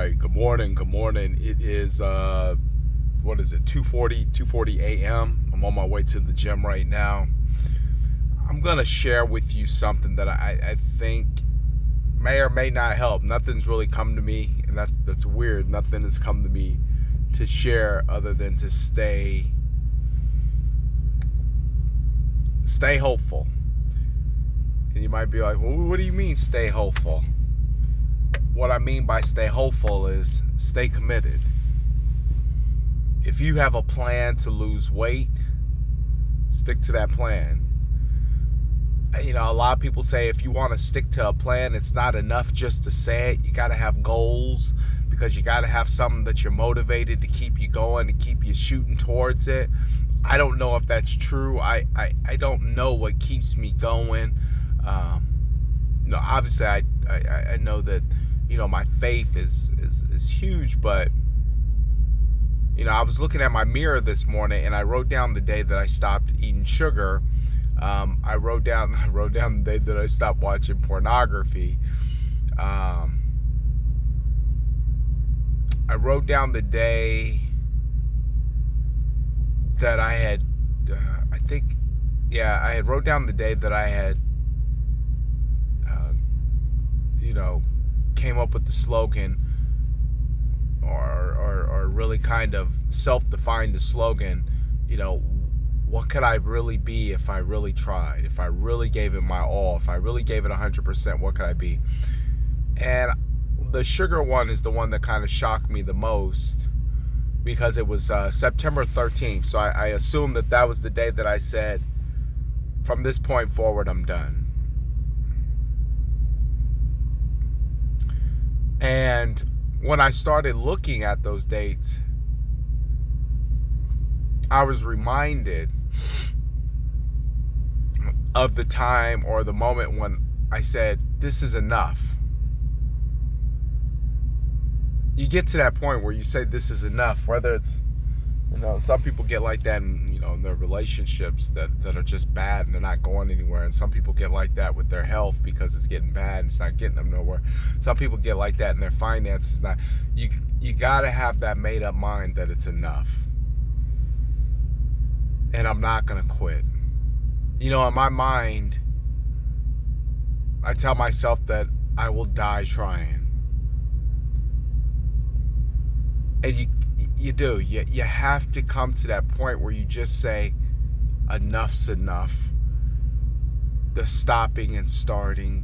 right. Good morning. Good morning. It is what is it? 2:40 a.m. I'm on my way to the gym right now. I'm gonna share with you something that I think may or may not help. Nothing's really come to me, and that's weird. Nothing has come to me to share other than to stay hopeful. And you might be like, well, what do you mean stay hopeful? What I mean by stay hopeful is stay committed. If you have a plan to lose weight, stick to that plan. You know, a lot of people say if you want to stick to a plan, it's not enough just to say it. You got to have goals, because you got to have something that you're motivated to keep you going, to keep you shooting towards it. I don't know if that's true. I don't know what keeps me going. Obviously I know that, my faith is huge, but I was looking at my mirror this morning and I wrote down the day that I stopped eating sugar. I wrote down the day that I stopped watching pornography. I wrote down the day that I had, I had wrote down the day that I had, came up with the slogan, or really kind of self-defined the slogan, what could I really be if I really tried, if I really gave it my all, if I really gave it 100%, what could I be? And the sugar one is the one that kind of shocked me the most, because it was September 13th. So I assumed that was the day that I said, from this point forward, I'm done. And when I started looking at those dates, I was reminded of the time or the moment when I said, this is enough. You get to that point where you say this is enough, whether it's, some people get like that in, in their relationships that are just bad and they're not going anywhere. And some people get like that with their health because it's getting bad and it's not getting them nowhere. Some people get like that in their finances. You got to have that made up mind that it's enough. And I'm not going to quit. In my mind, I tell myself that I will die trying. And you have to come to that point where you just say, enough's enough. The stopping and starting,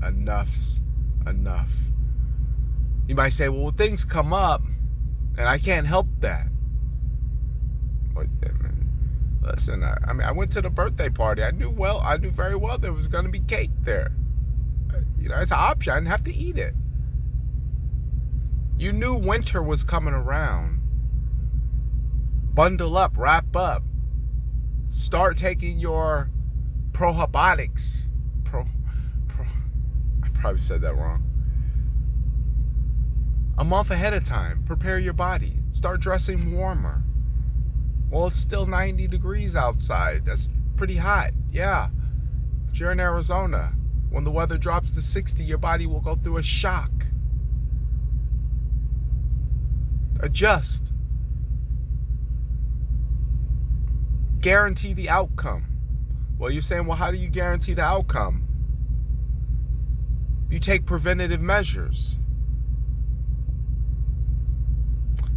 enough's enough. You might say, well, things come up and I can't help that. But listen, I went to the birthday party. I knew very well there was going to be cake there. It's an option. I didn't have to eat it. You knew winter was coming around. Bundle up, wrap up. Start taking your probiotics. I probably said that wrong. A month ahead of time. Prepare your body. Start dressing warmer. Well, it's still 90 degrees outside. That's pretty hot. Yeah. But you're in Arizona. When the weather drops to 60, your body will go through a shock. Adjust. Guarantee the outcome. Well, you're saying, well, how do you guarantee the outcome? You take preventative measures.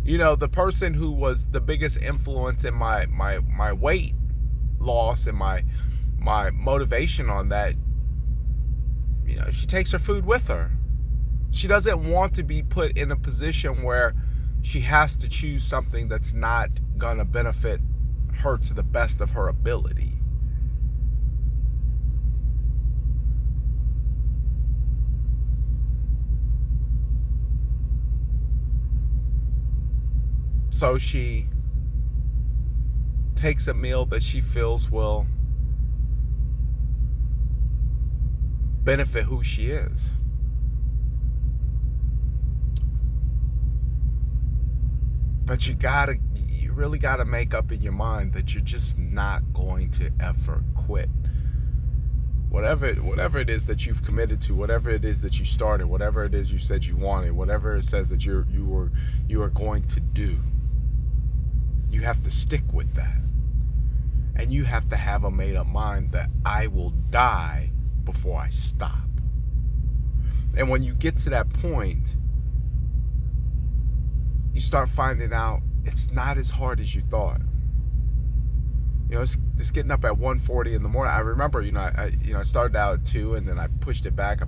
The person who was the biggest influence in my weight loss and my motivation on that, she takes her food with her. She doesn't want to be put in a position where she has to choose something that's not gonna benefit her to the best of her ability. So she takes a meal that she feels will benefit who she is. But you really gotta make up in your mind that you're just not going to ever quit. whatever it is that you've committed to, whatever it is that you started, whatever it is you said you wanted, whatever it says that you are going to do, you have to stick with that. And you have to have a made up mind that I will die before I stop. And when you get to that point, you start finding out it's not as hard as you thought. It's getting up at 1:40 in the morning. I remember, I started out at 2, and then I pushed it back. I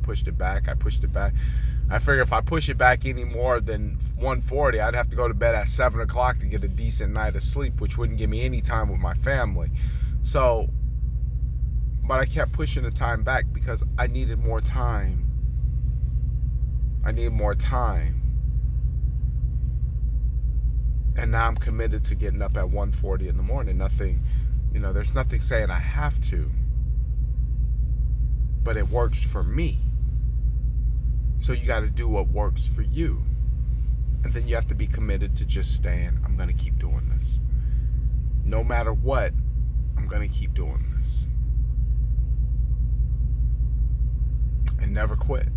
figured if I push it back any more than 1:40, I'd have to go to bed at 7 o'clock to get a decent night of sleep, which wouldn't give me any time with my family. So, but I kept pushing the time back because I needed more time. And now I'm committed to getting up at 1:40 in the morning. There's nothing saying I have to, but it works for me. So you got to do what works for you. And then you have to be committed to just saying, I'm going to keep doing this. No matter what, I'm going to keep doing this. And never quit.